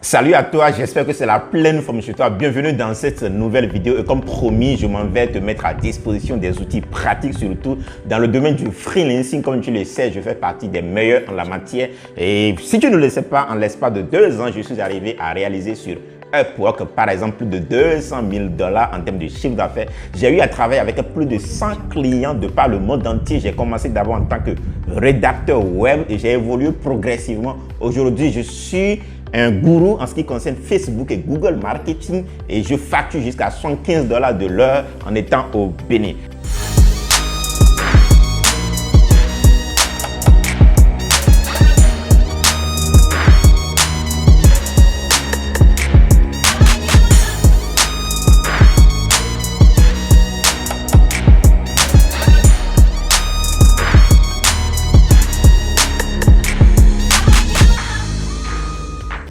Salut à toi, j'espère que c'est la pleine forme chez toi. Bienvenue dans cette nouvelle vidéo et comme promis, je m'en vais te mettre à disposition des outils pratiques, surtout dans le domaine du freelancing. Comme tu le sais, je fais partie des meilleurs en la matière et si tu ne le sais pas, en l'espace de 2 ans, je suis arrivé à réaliser sur Upwork, par exemple, plus de 200 000 $ en termes de chiffre d'affaires. J'ai eu à travailler avec plus de 100 clients de par le monde entier. J'ai commencé d'abord en tant que rédacteur web et j'ai évolué progressivement. Aujourd'hui, je suis un gourou en ce qui concerne Facebook et Google Marketing et je facture jusqu'à 75 $ de l'heure en étant au Bénin.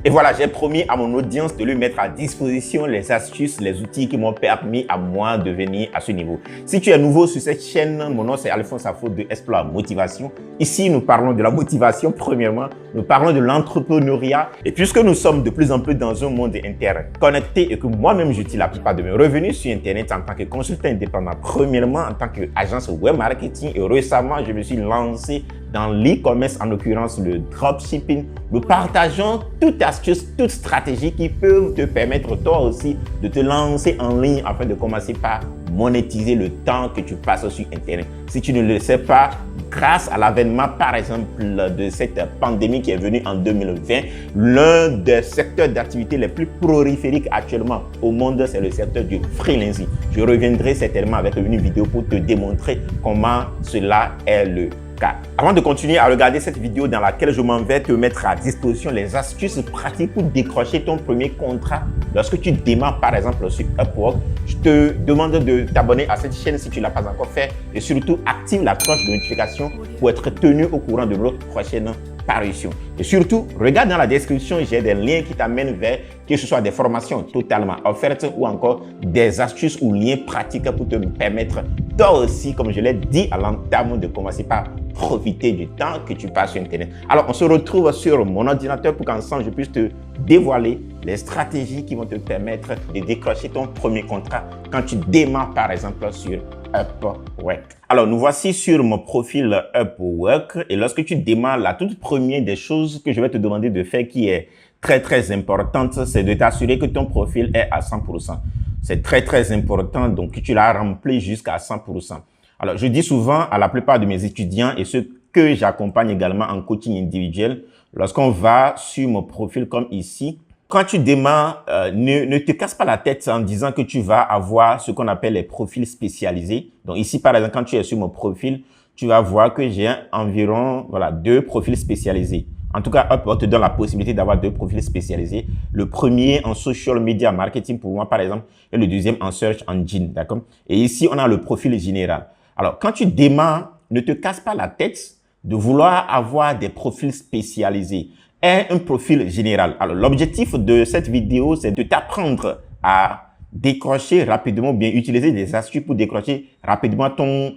Et voilà, j'ai promis à mon audience de lui mettre à disposition les astuces, les outils qui m'ont permis à moi de venir à ce niveau. Si tu es nouveau sur cette chaîne, mon nom c'est Alphonse Afo de Explore Motivation. Ici, nous parlons de la motivation premièrement, nous parlons de l'entrepreneuriat. Et puisque nous sommes de plus en plus dans un monde interconnecté et que moi-même j'utilise la plupart de mes revenus sur Internet en tant que consultant indépendant, premièrement en tant qu'agence web marketing et récemment, je me suis lancé dans l'e-commerce, en l'occurrence le dropshipping. Nous partageons toute astuce, toute stratégie qui peuvent te permettre toi aussi de te lancer en ligne afin de commencer par monétiser le temps que tu passes sur Internet. Si tu ne le sais pas, grâce à l'avènement par exemple de cette pandémie qui est venue en 2020, l'un des secteurs d'activité les plus prolifériques actuellement au monde, c'est le secteur du freelancing. Je reviendrai certainement avec une vidéo pour te démontrer comment cela est le cas. Avant de continuer à regarder cette vidéo dans laquelle je m'en vais te mettre à disposition les astuces pratiques pour décrocher ton premier contrat lorsque tu démarres par exemple sur Upwork, je te demande de t'abonner à cette chaîne si tu ne l'as pas encore fait et surtout active la cloche de notification pour être tenu au courant de notre prochaine parution. Et surtout, regarde dans la description, j'ai des liens qui t'amènent vers que ce soit des formations totalement offertes ou encore des astuces ou liens pratiques pour te permettre toi aussi, comme je l'ai dit à l'entame, de commencer par profiter du temps que tu passes sur Internet. Alors, on se retrouve sur mon ordinateur pour qu'ensemble, je puisse te dévoiler les stratégies qui vont te permettre de décrocher ton premier contrat quand tu démarres, par exemple, sur Upwork. Alors, nous voici sur mon profil Upwork et lorsque tu démarres, la toute première des choses que je vais te demander de faire qui est très importante, c'est de t'assurer que ton profil est à 100%. C'est très important, donc que tu l'as rempli jusqu'à 100%. Alors, je dis souvent à la plupart de mes étudiants et ceux que j'accompagne également en coaching individuel, lorsqu'on va sur mon profil comme ici, quand tu démarres, ne te casse pas la tête en disant que tu vas avoir ce qu'on appelle les profils spécialisés. Donc ici, par exemple, quand tu es sur mon profil, tu vas voir que j'ai environ 2 profils spécialisés. En tout cas, Upwork te donne la possibilité d'avoir 2 profils spécialisés. Le premier en social media marketing pour moi, par exemple, et le deuxième en search engine, d'accord? Et ici, on a le profil général. Alors, quand tu démarres, ne te casse pas la tête de vouloir avoir des profils spécialisés et un profil général. Alors, l'objectif de cette vidéo, c'est de t'apprendre à décrocher rapidement, ou bien utiliser des astuces pour décrocher rapidement ton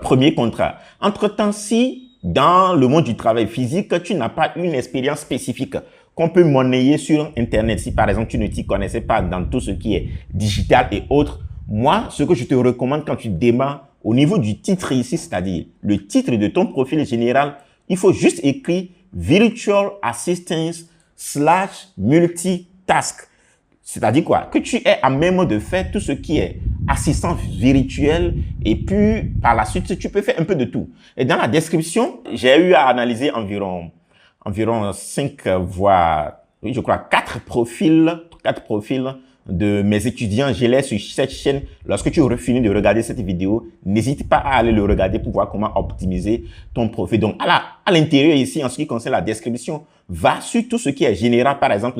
premier contrat. Entre-temps, si dans le monde du travail physique, tu n'as pas une expérience spécifique qu'on peut monnayer sur Internet, si par exemple tu ne t'y connaissais pas dans tout ce qui est digital et autres, moi, ce que je te recommande quand tu démarres, au niveau du titre ici, c'est-à-dire le titre de ton profil général, il faut juste écrire Virtual Assistance / Multitask. C'est-à-dire quoi? Que tu es à même de faire tout ce qui est assistance virtuelle et puis par la suite, tu peux faire un peu de tout. Et dans la description, j'ai eu à analyser environ 5 voire, oui, je crois 4 profils de mes étudiants. Je l'ai sur cette chaîne. Lorsque tu auras fini de regarder cette vidéo, n'hésite pas à aller le regarder pour voir comment optimiser ton profil. Donc, à l'intérieur ici, en ce qui concerne la description, va sur tout ce qui est général. Par exemple,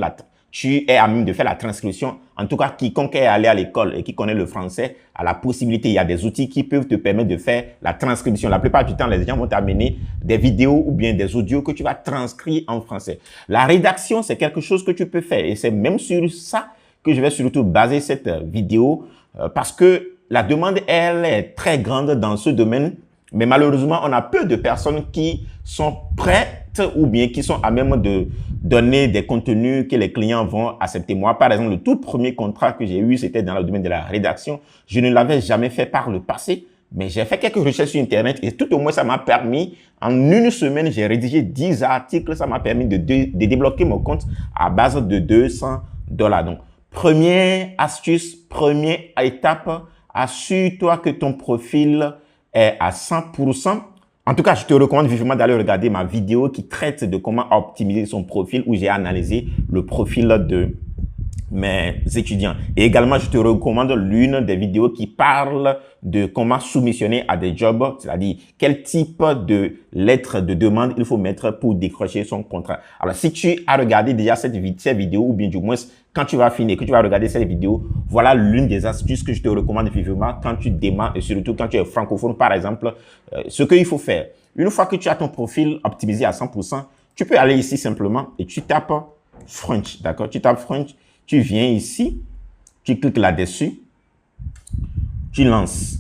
tu es à même de faire la transcription. En tout cas, quiconque est allé à l'école et qui connaît le français a la possibilité. Il y a des outils qui peuvent te permettre de faire la transcription. La plupart du temps, les gens vont t'amener des vidéos ou bien des audios que tu vas transcrire en français. La rédaction, c'est quelque chose que tu peux faire et c'est même sur ça que je vais surtout baser cette vidéo parce que la demande, elle est très grande dans ce domaine, mais malheureusement, on a peu de personnes qui sont prêtes aptes ou bien qui sont à même de donner des contenus que les clients vont accepter. Moi, par exemple, le tout premier contrat que j'ai eu, c'était dans le domaine de la rédaction. Je ne l'avais jamais fait par le passé, mais j'ai fait quelques recherches sur Internet et tout au moins, ça m'a permis, en une semaine, j'ai rédigé 10 articles. Ça m'a permis de débloquer mon compte à base de $200. Donc, première astuce, première étape, assure-toi que ton profil est à 100%. En tout cas, je te recommande vivement d'aller regarder ma vidéo qui traite de comment optimiser son profil, où j'ai analysé le profil de mes étudiants. Et également, je te recommande l'une des vidéos qui parle de comment soumissionner à des jobs, c'est-à-dire quel type de lettre de demande il faut mettre pour décrocher son contrat. Alors, si tu as regardé déjà cette vidéo, ou bien du moins, quand tu vas finir, que tu vas regarder cette vidéo, voilà l'une des astuces que je te recommande vivement quand tu démarres et surtout quand tu es francophone, par exemple, ce qu'il faut faire. Une fois que tu as ton profil optimisé à 100%, tu peux aller ici simplement et tu tapes French, d'accord? Tu tapes French. Tu viens ici, tu cliques là-dessus, tu lances.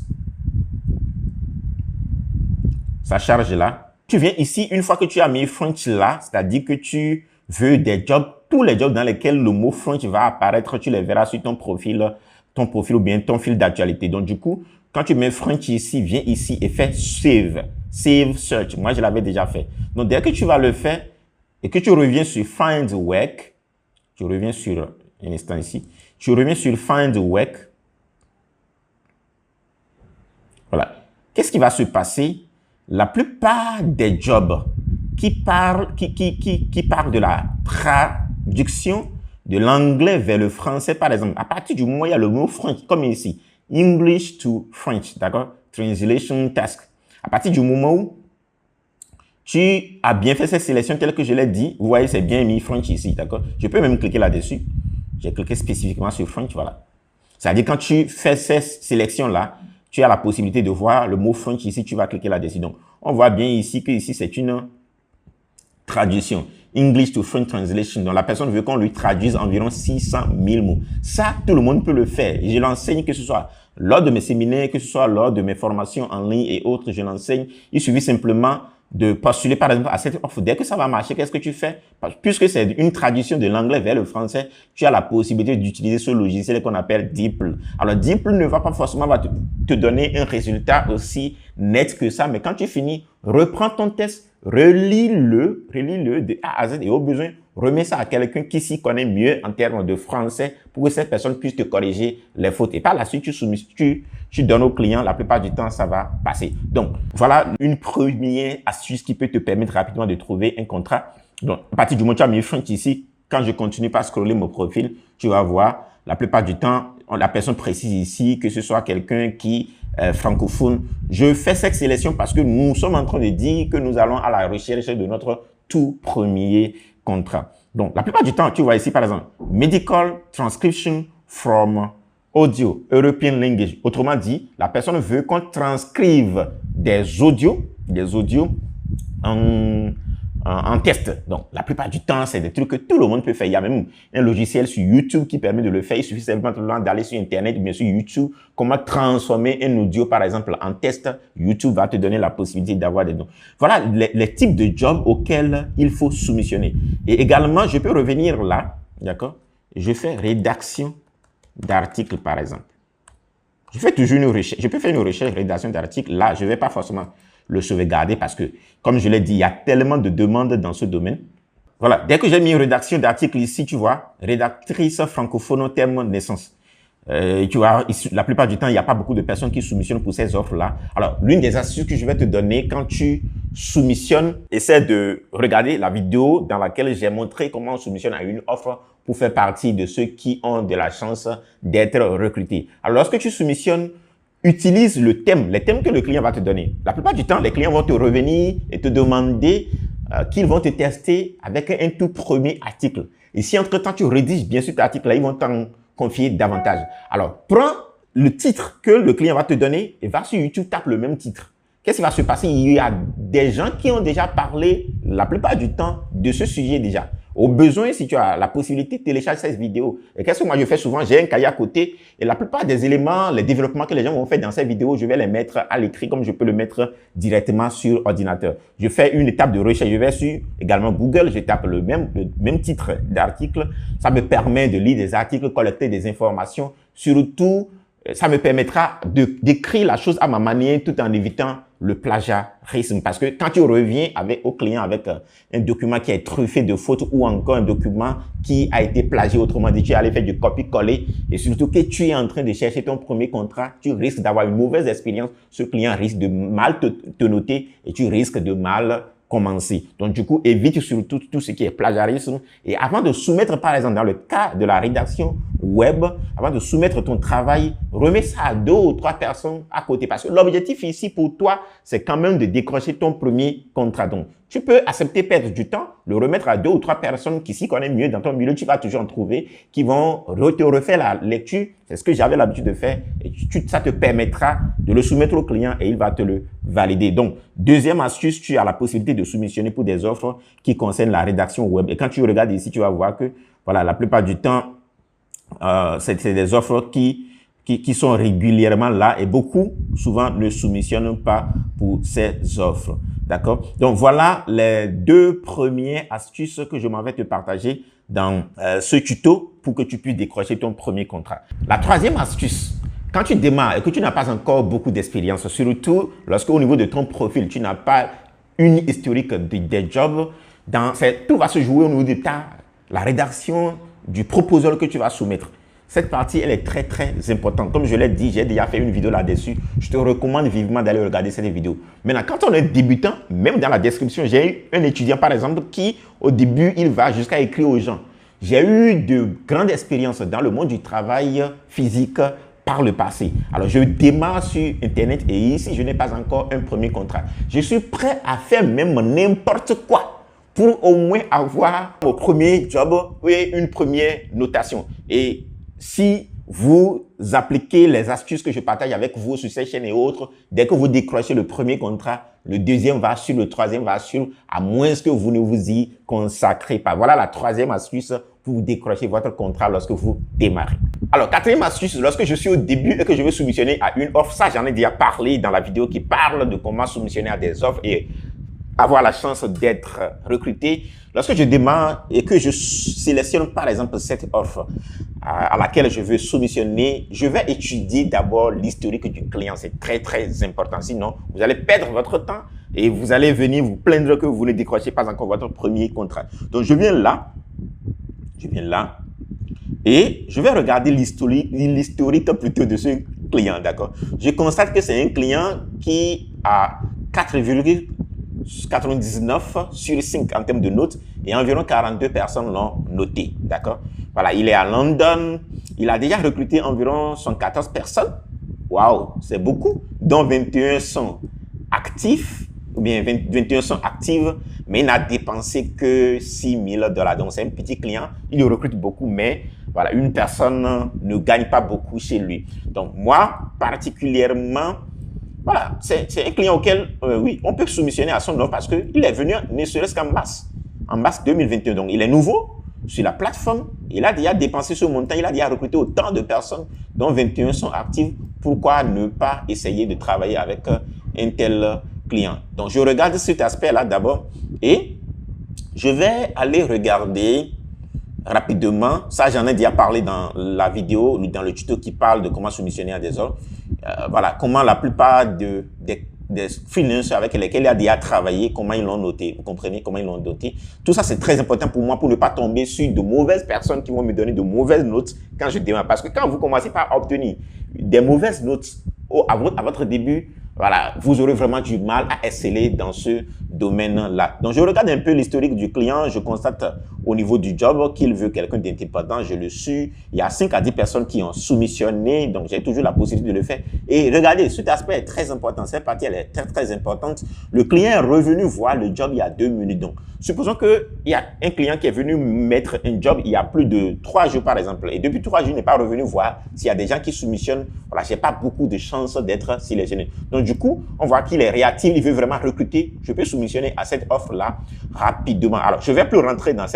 Ça charge là. Tu viens ici, une fois que tu as mis French là, c'est-à-dire que tu veux des jobs, tous les jobs dans lesquels le mot French va apparaître, tu les verras sur ton profil ou bien ton fil d'actualité. Donc, du coup, quand tu mets French ici, viens ici et fais Save. Save Search. Moi, je l'avais déjà fait. Donc, dès que tu vas le faire et que tu reviens sur Find Work, tu reviens sur un instant ici. Tu reviens sur Find Work. Voilà. Qu'est-ce qui va se passer? La plupart des jobs qui parlent de la traduction de l'anglais vers le français, par exemple, à partir du moment où il y a le mot French, comme ici, English to French, d'accord? Translation task. À partir du moment où tu as bien fait cette sélection telle que je l'ai dit, vous voyez, c'est bien mis French ici, d'accord? Je peux même cliquer là-dessus. J'ai cliqué spécifiquement sur French, voilà. C'est-à-dire quand tu fais ces sélections-là, tu as la possibilité de voir le mot French ici, tu vas cliquer là-dessus. Donc, on voit bien ici que ici, c'est une traduction. English to French translation. Donc, la personne veut qu'on lui traduise environ 600 000 mots. Ça, tout le monde peut le faire. Et je l'enseigne que ce soit lors de mes séminaires, que ce soit lors de mes formations en ligne et autres, je l'enseigne. Il suffit simplement de postuler par exemple à cette offre. Dès que ça va marcher, qu'est-ce que tu fais? Puisque c'est une traduction de l'anglais vers le français, tu as la possibilité d'utiliser ce logiciel qu'on appelle DeepL. Alors DeepL ne va pas forcément te donner un résultat aussi net que ça, mais quand tu finis, reprends ton test, relis-le de A à Z et au besoin, remets ça à quelqu'un qui s'y connaît mieux en termes de français pour que cette personne puisse te corriger les fautes. Et par la suite, tu donnes au client, la plupart du temps, ça va passer. Donc, voilà une première astuce qui peut te permettre rapidement de trouver un contrat. Donc, à partir du moment où tu as mis French ici, quand je continue par scroller mon profil, tu vas voir, la plupart du temps, la personne précise ici que ce soit quelqu'un qui est francophone. Je fais cette sélection parce que nous sommes en train de dire que nous allons à la recherche de notre tout premier contrat. Donc, la plupart du temps, tu vois ici, par exemple, Medical Transcription from Audio, European Language. Autrement dit, la personne veut qu'on transcrive des audios en test. Donc, la plupart du temps, c'est des trucs que tout le monde peut faire. Il y a même un logiciel sur YouTube qui permet de le faire. Il suffit simplement d'aller sur Internet, bien sûr YouTube, comment transformer un audio, par exemple, en test. YouTube va te donner la possibilité d'avoir des noms. Voilà les types de jobs auxquels il faut soumissionner. Et également, je peux revenir là, d'accord? Je fais rédaction d'articles, par exemple. Je fais toujours une recherche. Je peux faire une recherche, rédaction d'articles. Là, je ne vais pas forcément le sauvegarder parce que, comme je l'ai dit, il y a tellement de demandes dans ce domaine. Voilà. Dès que j'ai mis une rédaction d'articles ici, tu vois, rédactrice francophone au terme naissance. Tu vois, ici, la plupart du temps, il n'y a pas beaucoup de personnes qui soumissionnent pour ces offres-là. Alors, l'une des astuces que je vais te donner quand tu soumissionnes, essaie de regarder la vidéo dans laquelle j'ai montré comment on soumissionne à une offre pour faire partie de ceux qui ont de la chance d'être recrutés. Alors, lorsque tu soumissionnes, utilise les thèmes que le client va te donner. La plupart du temps, les clients vont te revenir et te demander qu'ils vont te tester avec un tout premier article. Et si entre-temps, tu rédiges bien sûr cet article-là, ils vont t'en confier davantage. Alors, prends le titre que le client va te donner et va sur YouTube, tape le même titre. Qu'est-ce qui va se passer? Il y a des gens qui ont déjà parlé, la plupart du temps, de ce sujet déjà. Au besoin, si tu as la possibilité, télécharge cette vidéo. Et qu'est-ce que moi je fais souvent? J'ai un cahier à côté et la plupart des éléments, les développements que les gens vont faire dans cette vidéo, je vais les mettre à l'écrit comme je peux le mettre directement sur ordinateur. Je fais une étape de recherche. Je vais sur également Google, je tape le même titre d'article. Ça me permet de lire des articles, collecter des informations. Surtout, ça me permettra d'écrire la chose à ma manière tout en évitant le plagiarisme. Parce que quand tu reviens au client avec un document qui est truffé de fautes ou encore un document qui a été plagié, autrement dit, tu es allé faire du copier-coller et surtout que tu es en train de chercher ton premier contrat, tu risques d'avoir une mauvaise expérience. Ce client risque de mal te noter et tu risques de mal commencer. Donc, du coup, évite surtout tout ce qui est plagiarisme. Et avant de soumettre, par exemple, dans le cas de la rédaction web, avant de soumettre ton travail, remets ça à 2 ou 3 personnes à côté. Parce que l'objectif ici pour toi, c'est quand même de décrocher ton premier contrat. Donc, tu peux accepter perdre du temps, le remettre à 2 ou 3 personnes qui s'y connaissent mieux dans ton milieu. Tu vas toujours en trouver qui vont te refaire la lecture. C'est ce que j'avais l'habitude de faire. Et ça te permettra de le soumettre au client et il va te le valider. Donc, deuxième astuce, tu as la possibilité de soumissionner pour des offres qui concernent la rédaction web. Et quand tu regardes ici, tu vas voir que, voilà, la plupart du temps, c'est des offres qui sont régulièrement là et beaucoup, souvent, ne soumissionnent pas pour ces offres. D'accord? Donc, voilà les 2 premières astuces que je m'en vais te partager dans ce tuto pour que tu puisses décrocher ton premier contrat. La troisième astuce, quand tu démarres et que tu n'as pas encore beaucoup d'expérience, surtout lorsque au niveau de ton profil, tu n'as pas une historique des jobs, tout va se jouer au niveau de la rédaction du proposal que tu vas soumettre. Cette partie, elle est très, très importante. Comme je l'ai dit, j'ai déjà fait une vidéo là-dessus. Je te recommande vivement d'aller regarder cette vidéo. Maintenant, quand on est débutant, même dans la description, j'ai eu un étudiant, par exemple, qui, au début, il va jusqu'à écrire aux gens. J'ai eu de grandes expériences dans le monde du travail physique par le passé. Alors, je démarre sur Internet et ici, je n'ai pas encore un premier contrat. Je suis prêt à faire même n'importe quoi pour au moins avoir mon premier job et une première notation. Et si vous appliquez les astuces que je partage avec vous sur cette chaîne et autres, dès que vous décrochez le premier contrat, le deuxième va sur, le troisième va sur, à moins que vous ne vous y consacrez pas. Voilà la troisième astuce pour décrocher votre contrat lorsque vous démarrez. Alors, quatrième astuce, lorsque je suis au début et que je veux soumissionner à une offre, ça j'en ai déjà parlé dans la vidéo qui parle de comment soumissionner à des offres et avoir la chance d'être recruté. Lorsque je démarre et que je sélectionne par exemple cette offre à laquelle je veux soumissionner, je vais étudier d'abord l'historique du client. C'est très, très important. Sinon, vous allez perdre votre temps et vous allez venir vous plaindre que vous ne décrochez pas encore votre premier contrat. Donc, je viens là et je vais regarder l'historique plutôt de ce client, d'accord? Je constate que c'est un client qui a 4,99 sur 5 en termes de notes et environ 42 personnes l'ont noté, d'accord? Voilà, il est à London, il a déjà recruté environ 114 personnes. Waouh, c'est beaucoup, dont 21 sont actifs, ou bien 21 sont actives, mais il n'a dépensé que $6,000. Donc, c'est un petit client, il recrute beaucoup, mais voilà, une personne ne gagne pas beaucoup chez lui. Donc, moi, particulièrement, voilà, c'est un client auquel, oui, on peut soumissionner à son offre parce qu'il est venu ne serait-ce qu'en mars 2021. Donc, il est nouveau sur la plateforme. Il a déjà dépensé ce montant. Il a déjà recruté autant de personnes, dont 21 sont actives. Pourquoi ne pas essayer de travailler avec un tel client? Donc, je regarde cet aspect-là d'abord et je vais aller regarder rapidement. Ça, j'en ai déjà parlé dans la vidéo, dans le tuto qui parle de comment soumissionner à des offres. Voilà, comment la plupart des freelancers avec lesquels il a déjà travaillé, comment ils l'ont noté. Vous comprenez comment ils l'ont noté. Tout ça, c'est très important pour moi pour ne pas tomber sur de mauvaises personnes qui vont me donner de mauvaises notes quand je démarre. Parce que quand vous commencez par obtenir des mauvaises notes à votre début, voilà, vous aurez vraiment du mal à exceller dans ce domaine-là. Donc, je regarde un peu l'historique du client. Je constate au niveau du job qu'il veut quelqu'un d'indépendant. Je le suis. Il y a 5 à 10 personnes qui ont soumissionné. Donc, j'ai toujours la possibilité de le faire. Et regardez, cet aspect est très important. Cette partie, elle est très, très importante. Le client est revenu voir le job il y a 2 minutes. Donc, supposons qu'il y a un client qui est venu mettre un job il y a plus de 3 jours, par exemple. Et depuis 3 jours, il n'est pas revenu voir s'il y a des gens qui soumissionnent. Voilà, j'ai pas beaucoup de chances d'être sélectionné. Donc, du coup, on voit qu'il est réactif. Il veut vraiment recruter. Je peux soumissionner soumissionner à cette offre-là rapidement. Alors, je ne vais plus rentrer dans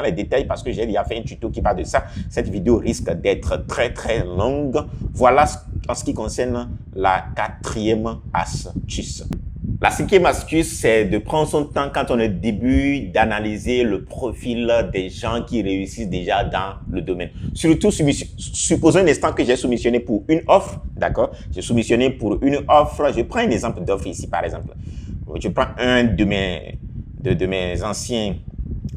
les détails parce que j'ai déjà fait un tuto qui parle de ça. Cette vidéo risque d'être très longue. Voilà en ce qui concerne la 4e astuce. La 5e astuce, c'est de prendre son temps quand on est au début d'analyser le profil des gens qui réussissent déjà dans le domaine. Surtout, supposons un instant que j'ai soumissionné pour une offre, d'accord? J'ai soumissionné pour une offre. Je prends un exemple d'offre ici, par exemple. Je prends un de mes anciens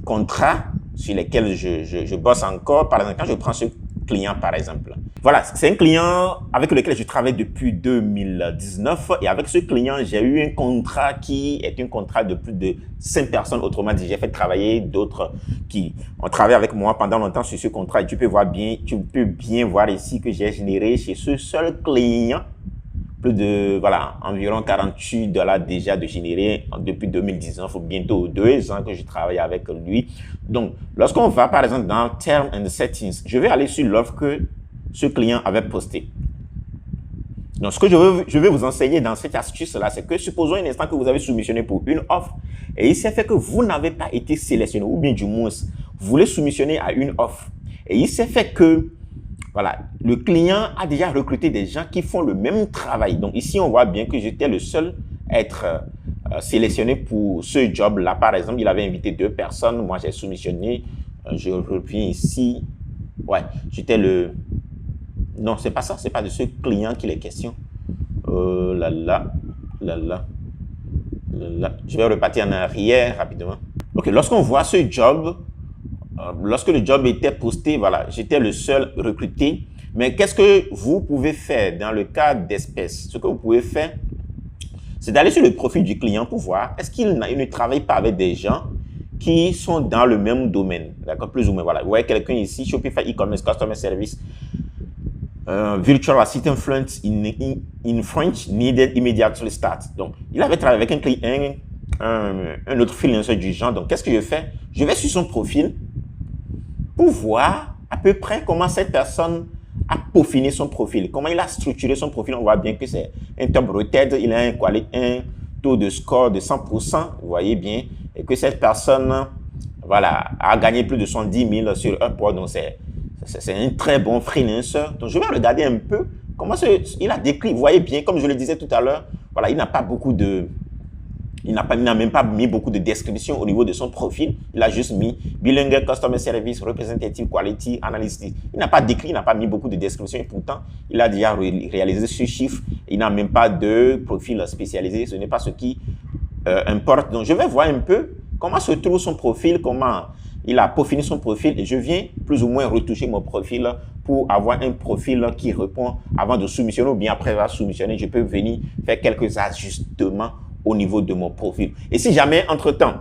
contrats sur lesquels je bosse encore. Par exemple, quand je prends ce client, par exemple. Voilà, c'est un client avec lequel je travaille depuis 2019 et avec ce client, j'ai eu un contrat qui est un contrat de plus de 5 personnes. Autrement dit, j'ai fait travailler d'autres qui ont travaillé avec moi pendant longtemps sur ce contrat. Et tu peux bien voir ici que j'ai généré chez ce seul client plus de, voilà, environ $48 déjà de générer depuis 2019 ou bientôt 2 ans que je travaille avec lui. Donc, lorsqu'on va par exemple dans Terms and Settings, je vais aller sur l'offre que ce client avait postée. Donc, ce que je vais vous enseigner dans cette astuce-là, c'est que supposons un instant que vous avez soumissionné pour une offre et il s'est fait que vous n'avez pas été sélectionné ou bien du moins, vous voulez soumissionner à une offre et il s'est fait que voilà, le client a déjà recruté des gens qui font le même travail. Donc ici, on voit bien que j'étais le seul à être sélectionné pour ce job-là. Par exemple, il avait invité 2 personnes. Moi, j'ai soumissionné. Je reviens ici. Ouais, j'étais le... Non, c'est pas ça. C'est pas de ce client qu'il est question. Je vais repartir en arrière rapidement. Ok, lorsqu'on voit ce job... Lorsque le job était posté, voilà, j'étais le seul recruté. Mais qu'est-ce que vous pouvez faire dans le cas d'espèces? Ce que vous pouvez faire, c'est d'aller sur le profil du client pour voir est-ce qu'il ne travaille pas avec des gens qui sont dans le même domaine, d'accord, plus ou moins. Voilà, vous voyez quelqu'un ici, Shopify e-commerce customer service, virtual assistant fluent in French needed immediately start. Donc, il avait travaillé avec un client, un autre freelancer du genre. Donc, qu'est-ce que je fais? Je vais sur son profil pour voir à peu près comment cette personne a peaufiné son profil, comment il a structuré son profil. On voit bien que c'est un top rated, il a un taux de score de 100%, vous voyez bien, et que cette personne, voilà, a gagné plus de 110 000 sur un poids, donc c'est un très bon freelancer. Donc, je vais regarder un peu comment il a décrit. Vous voyez bien, comme je le disais tout à l'heure, voilà, il n'a pas beaucoup de... Il n'a même pas mis beaucoup de description au niveau de son profil. Il a juste mis Bilingual Customer Service, Representative Quality Analyst. Il n'a pas décrit, il n'a pas mis beaucoup de description et pourtant, il a déjà réalisé ce chiffre. Il n'a même pas de profil spécialisé. Ce n'est pas ce qui importe. Donc, je vais voir un peu comment se trouve son profil, comment il a peaufiné son profil et je viens plus ou moins retoucher mon profil pour avoir un profil qui répond avant de soumissionner ou bien après avoir soumissionné, je peux venir faire quelques ajustements au niveau de mon profil. Et si jamais, entre-temps,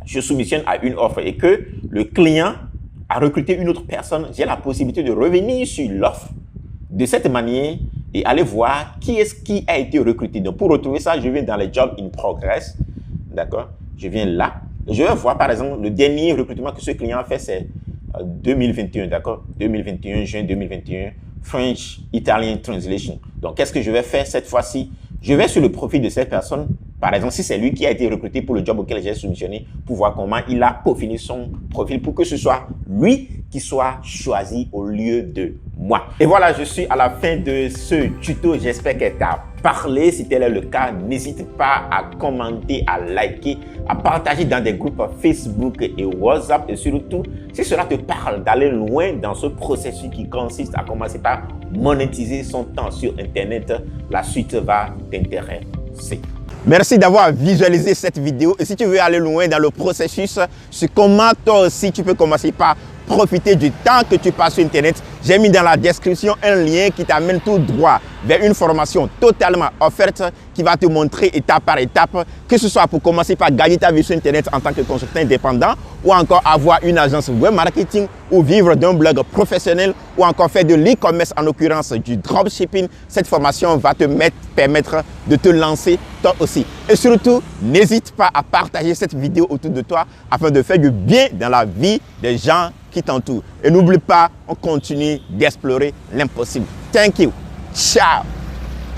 je soumissionne à une offre et que le client a recruté une autre personne, j'ai la possibilité de revenir sur l'offre de cette manière et aller voir qui est-ce qui a été recruté. Donc, pour retrouver ça, je viens dans les Jobs in Progress. D'accord? Je viens là. Et je vais voir, par exemple, le dernier recrutement que ce client a fait, c'est 2021. D'accord? 2021, juin 2021, French Italian Translation. Donc, qu'est-ce que je vais faire cette fois-ci? Je vais sur le profil de cette personne, par exemple, si c'est lui qui a été recruté pour le job auquel j'ai soumissionné, pour voir comment il a peaufiné son profil pour que ce soit lui qui soit choisi au lieu de moi. Et voilà, je suis à la fin de ce tuto. J'espère qu'elle t'a parlé. Si tel est le cas, n'hésite pas à commenter, à liker, à partager dans des groupes Facebook et WhatsApp. Et surtout, si cela te parle d'aller loin dans ce processus qui consiste à commencer par monétiser son temps sur Internet, la suite va t'intéresser. Merci d'avoir visualisé cette vidéo. Et si tu veux aller loin dans le processus, sur comment toi aussi tu peux commencer par profiter du temps que tu passes sur Internet, j'ai mis dans la description un lien qui t'amène tout droit vers une formation totalement offerte qui va te montrer étape par étape, que ce soit pour commencer par gagner ta vie sur Internet en tant que consultant indépendant ou encore avoir une agence web marketing ou vivre d'un blog professionnel ou encore faire de l'e-commerce, en l'occurrence du dropshipping. Cette formation va te permettre de te lancer toi aussi. Et surtout, n'hésite pas à partager cette vidéo autour de toi afin de faire du bien dans la vie des gens qui t'entourent. Et n'oublie pas, on continue d'explorer l'impossible. Thank you. Ciao.